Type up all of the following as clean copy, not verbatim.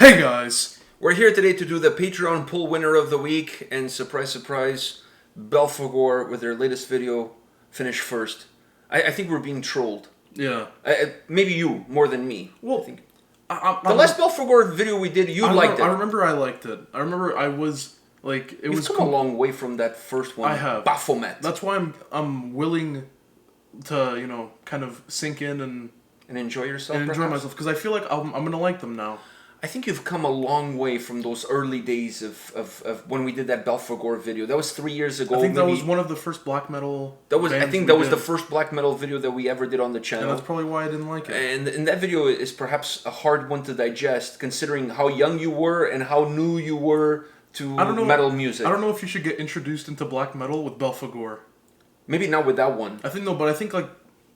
Hey guys! We're here today to do the Patreon poll winner of the week, and surprise, surprise, Belphegor with their latest video finished first. I think we're being trolled. Yeah. Maybe you more than me. Well, I think the last Belphegor video we did, you liked it. I remember I liked it. I remember I was like, it You've was come a long way from that first one. I have. Baphomet. That's why I'm willing to kind of sink in and enjoy yourself. And enjoy perhaps? myself because I feel like I'm gonna like them now. I think you've come a long way from those early days of when we did that Belphegor video. That was 3 years ago. I think that was one of the first black metal. I think that was the first black metal video that we ever did on the channel. And that's probably why I didn't like it. And that video is perhaps a hard one to digest, considering how young you were and how new you were to metal music. I don't know if you should get introduced into black metal with Belphegor. Maybe not with that one. I think no, but I think like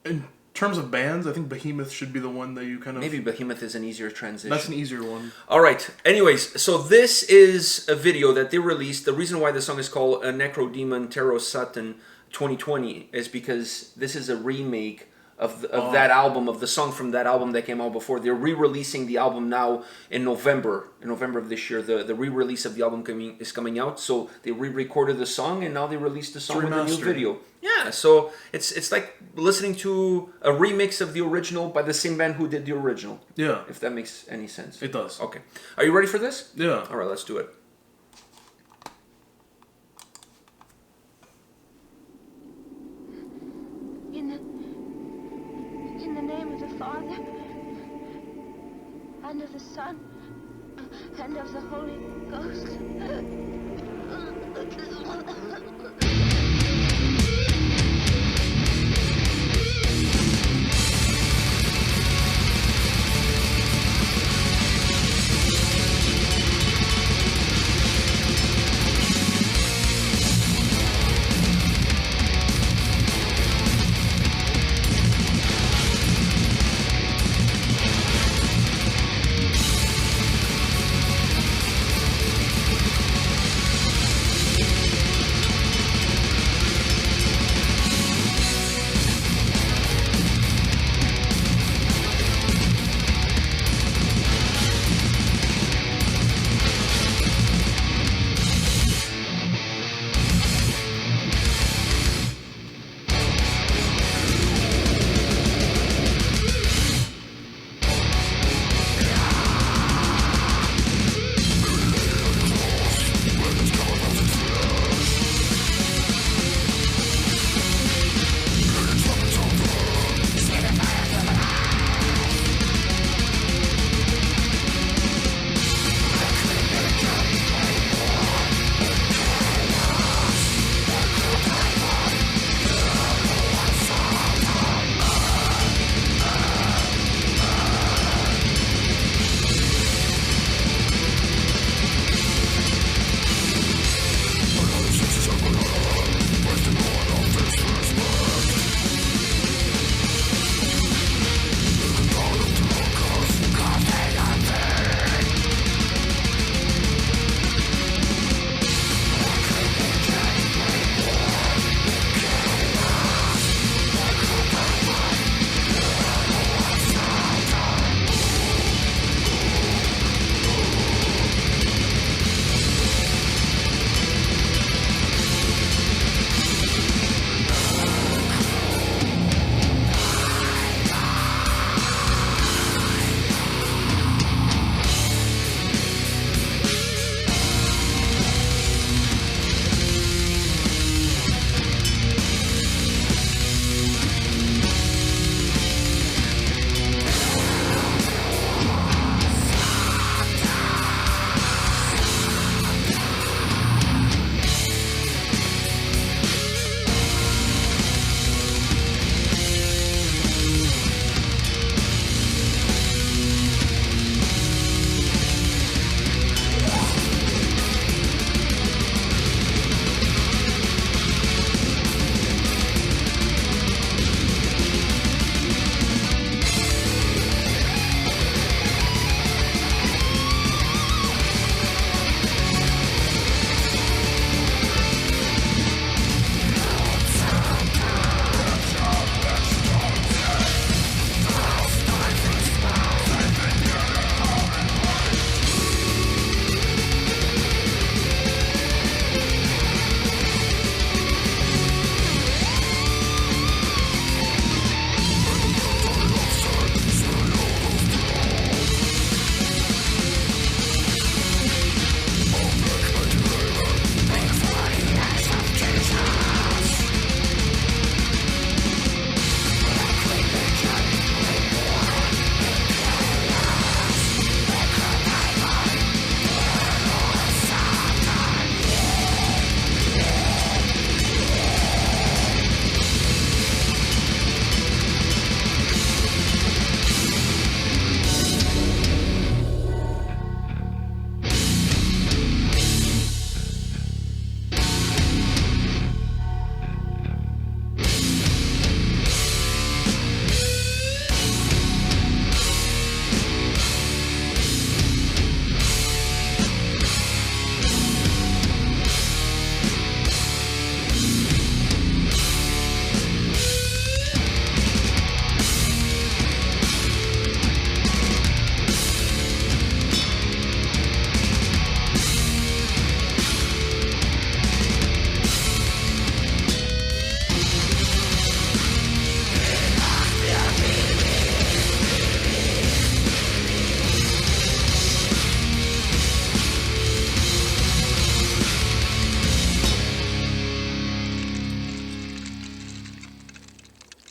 in terms of bands, I think Behemoth should be the one that you kind of... Maybe Behemoth is an easier transition. That's an easier one. Alright, anyways, so this is a video that they released. The reason why the song is called Necrodaemon Terrorsathan 2020 is because this is a remake of that album, of the song from that album that came out before. They're re-releasing the album now in November of this year. The re-release of the album is coming out, so they re-recorded the song and now they released the song with a new video. Yeah, so it's like listening to a remix of the original by the same band who did the original. Yeah. If that makes any sense. It does. Okay. Are you ready for this? Yeah. Alright, let's do it. In the name of the Father, and of the Son, and of the Holy Ghost.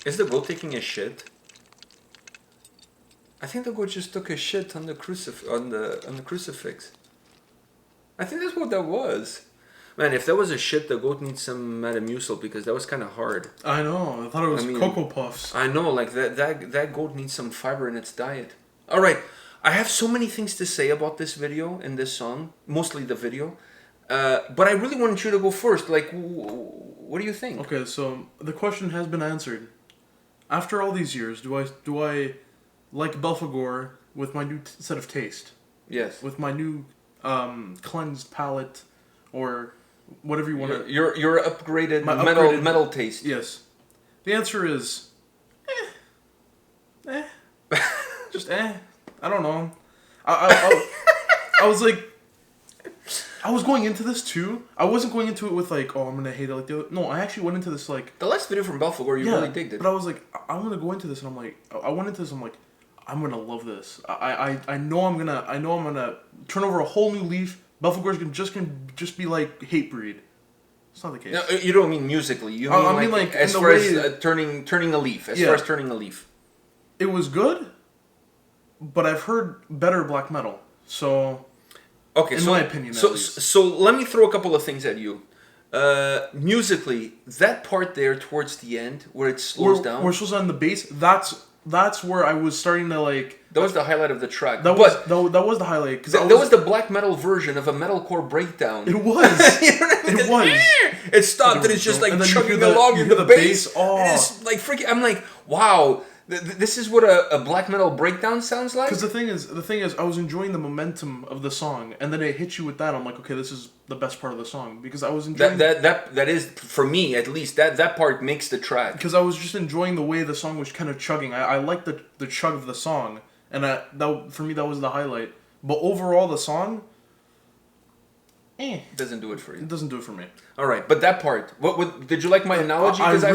Is the goat taking a shit? I think the goat just took a shit on the crucifix. I think that's what that was. Man, if that was a shit, the goat needs some Metamucil because that was kind of hard. I know. I thought it was Cocoa Puffs. I know, like that goat needs some fiber in its diet. All right, I have so many things to say about this video and this song, mostly the video. But I really wanted you to go first. Like, what do you think? Okay, so the question has been answered. After all these years, do I like Belphegor with my new set of taste? Yes. With my new cleansed palate, or whatever you want to... Your upgraded metal taste. Yes. The answer is... Just I don't know. I was like... I was going into this too. I wasn't going into it with like, oh, I'm gonna hate it like the other. No, I actually went into this like... The last video from Belphegor, you really digged it. But I was like, I'm gonna go into this and I'm like... I went into this and I'm like, I'm gonna love this. I know I'm gonna turn over a whole new leaf. Belphegor's gonna just be like Hatebreed. It's not the case. No, you don't mean musically. You mean like as far as turning a leaf. As far as turning a leaf. It was good, but I've heard better black metal. So, okay, in my opinion, so let me throw a couple of things at you. Musically, that part there towards the end where it slows down. Where it slows down the bass. That's where I was starting to like... That was the highlight of the track. That was the highlight. That was the black metal version of a metalcore breakdown. It was. You know what I mean? It was. It stopped and it's just like chugging along in the bass. Oh. And it's like freaking... I'm like, wow, this is what a black metal breakdown sounds like? Because the thing is, I was enjoying the momentum of the song, and then it hit you with that. I'm like, okay, this is the best part of the song because I was enjoying that is, for me at least, that part makes the track. Because I was just enjoying the way the song was kind of chugging. I liked the chug of the song, and that for me that was the highlight. But overall, the song, doesn't do it for you. It doesn't do it for me. All right, but that part, what did you like my analogy? Because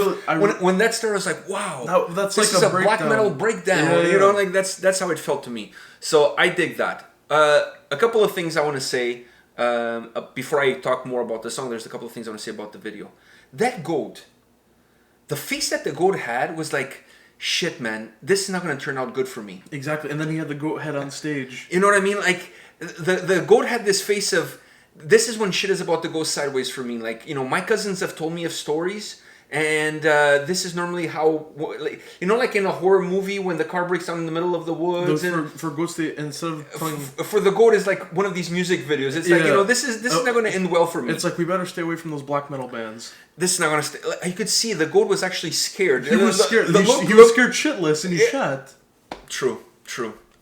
when that started, I was like, wow, that's this like is a black metal breakdown. Yeah. You know, like that's how it felt to me. So I dig that. A couple of things I want to say before I talk more about the song. There's a couple of things I want to say about the video. That goat, the face that the goat had was like, shit, man, this is not going to turn out good for me. Exactly, and then he had the goat head on stage. You know what I mean? Like the goat had this face of, this is when shit is about to go sideways for me. Like, you know, my cousins have told me of stories, and this is normally how, you know, like in a horror movie when the car breaks down in the middle of the woods. For goats, instead of playing... For the goat is like one of these music videos. It's like, you know, this is not going to end well for me. It's like, we better stay away from those black metal bands. This is not going to stay... You could see the goat was actually scared. He was scared. He was scared shitless, and he shot. True.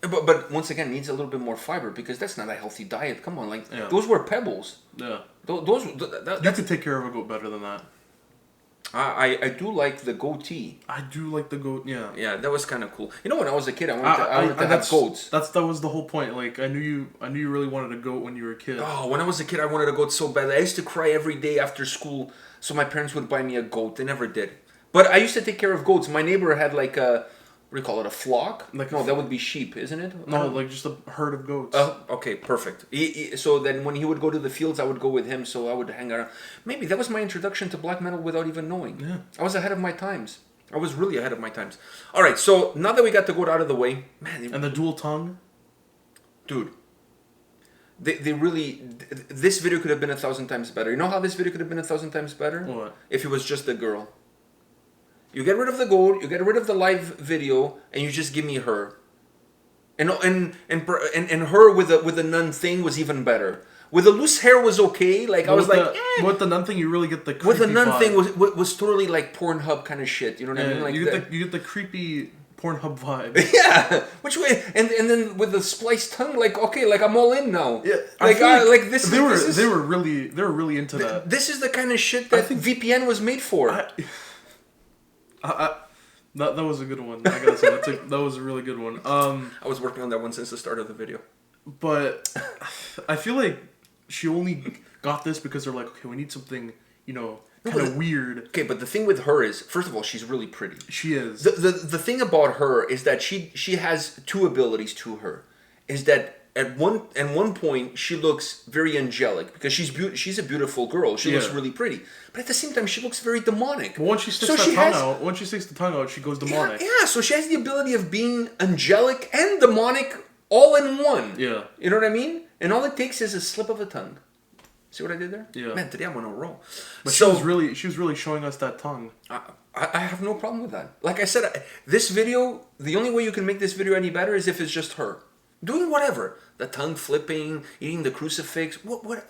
But once again, needs a little bit more fiber because that's not a healthy diet. Come on, like those were pebbles. Yeah. You could take care of a goat better than that. I do like the goatee. I do like the goat. Yeah. Yeah, that was kind of cool. You know, when I was a kid, I wanted to have goats. That was the whole point. Like I knew you really wanted a goat when you were a kid. Oh, when I was a kid, I wanted a goat so bad. I used to cry every day after school, so my parents would buy me a goat. They never did. But I used to take care of goats. My neighbor had like a... What do you call it? A flock? That would be sheep, isn't it? No, like just a herd of goats. Oh, okay, perfect. So then when he would go to the fields, I would go with him, so I would hang around. Maybe that was my introduction to black metal without even knowing. Yeah. I was ahead of my times. I was really ahead of my times. All right, so now that we got the goat out of the way, man. And the dual tongue? Dude. They really... This video could have been 1,000 times better. You know how this video could have been 1,000 times better? What? If it was just a girl. You get rid of the goat, you get rid of the live video, and you just give me her. And her with the nun thing was even better. With the loose hair was okay. Like, I was like, with the nun thing, you really get the creepy with the nun vibe. Thing was totally like Pornhub kind of shit. You know what I mean? Like you get the creepy Pornhub vibe. Yeah. Which way? And then with the spliced tongue, like, okay, like I'm all in now. Yeah. They were really into that. This is the kind of shit that VPN was made for. That was a good one. I gotta say that was a really good one. I was working on that one since the start of the video. But I feel like she only got this because they're like, okay, we need something, you know, kind of weird. Okay, but the thing with her is, first of all, she's really pretty. She is. The thing about her is that she has two abilities to her. Is that at one point she looks very angelic because she's a beautiful girl. She looks really pretty, but at the same time she looks very demonic. But once she sticks the tongue out, she goes demonic. Yeah, so she has the ability of being angelic and demonic all in one. Yeah. You know what I mean? And all it takes is a slip of a tongue. See what I did there? Yeah. Man, today I'm on a roll. But she was really showing us that tongue. I have no problem with that. Like I said, this video, the only way you can make this video any better is if it's just her. Doing whatever. The tongue flipping, eating the crucifix. What?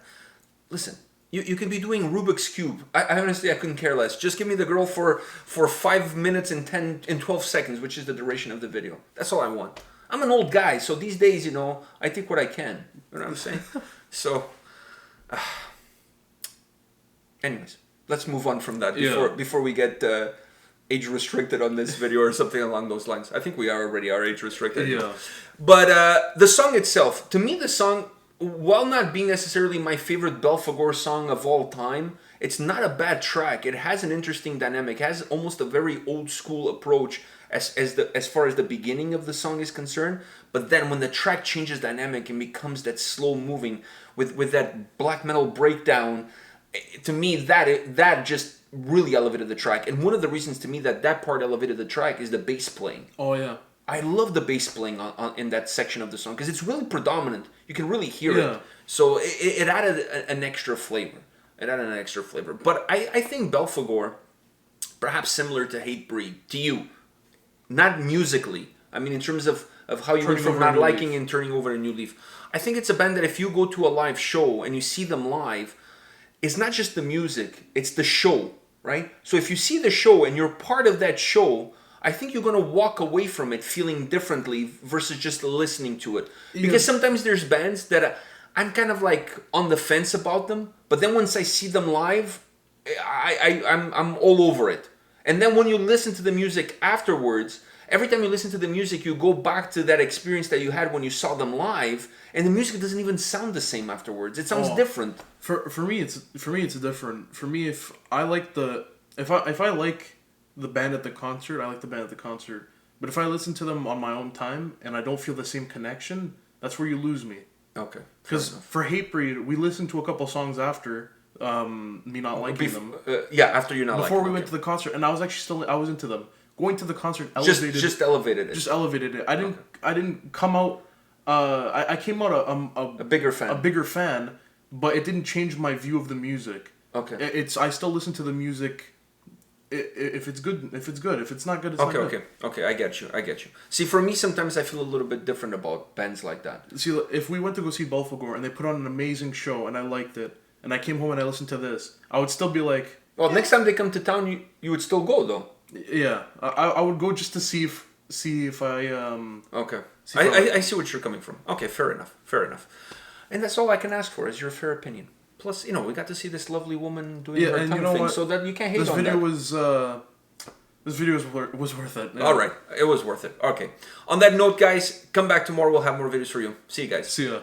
Listen, you can be doing Rubik's Cube. I honestly, I couldn't care less. Just give me the girl for 5 minutes and 12 seconds, which is the duration of the video. That's all I want. I'm an old guy, so these days, you know, I take what I can. You know what I'm saying? So, anyways, let's move on from that before we get age restricted on this video or something along those lines. I think we already are age restricted. Yeah. But the song itself, to me, the song, while not being necessarily my favorite Belphegor song of all time, it's not a bad track. It has an interesting dynamic. It has almost a very old school approach as far as the beginning of the song is concerned. But then when the track changes dynamic and becomes that slow moving with that black metal breakdown, to me that just really elevated the track. And one of the reasons to me that part elevated the track is the bass playing. Oh yeah. I love the bass playing in that section of the song because it's really predominant. You can really hear it. So it added an extra flavor. But I think Belphegor, perhaps similar to Hatebreed, to you, not musically. I mean, in terms of how you went from not liking and turning over a new leaf. I think it's a band that if you go to a live show and you see them live, it's not just the music, it's the show, right? So if you see the show and you're part of that show, I think you're going to walk away from it feeling differently versus just listening to it. Because sometimes there's bands that I'm kind of like on the fence about them, but then once I see them live, I'm all over it. And then when you listen to the music afterwards, every time you listen to the music, you go back to that experience that you had when you saw them live, and the music doesn't even sound the same afterwards. It sounds different. For me, it's different. For me, if I like the band at the concert, I like the band at the concert. But if I listen to them on my own time and I don't feel the same connection, that's where you lose me. Okay. Because for Hatebreed, we listened to a couple songs after me not liking them. After you're not liking them. Before we went to the concert, and I was actually I was into them. Going to the concert elevated just elevated it. Just elevated it. I didn't come out. I came out a bigger fan. A bigger fan, but it didn't change my view of the music. Okay. I still listen to the music. If it's good, if it's good. If it's not good, it's not good. Okay. I get you. See, for me, sometimes I feel a little bit different about bands like that. See, if we went to go see Belphegor and they put on an amazing show and I liked it, and I came home and I listened to this, I would still be like. Well, next time they come to town, you would still go though. Yeah, I would go just to see if I Okay. I see what you're coming from. Okay, fair enough. And that's all I can ask for is your fair opinion. Plus, we got to see this lovely woman doing her tongue thing, so that you can't hate on that. This video was worth it. Yeah. All right, it was worth it. Okay. On that note, guys, come back tomorrow. We'll have more videos for you. See you guys. See ya.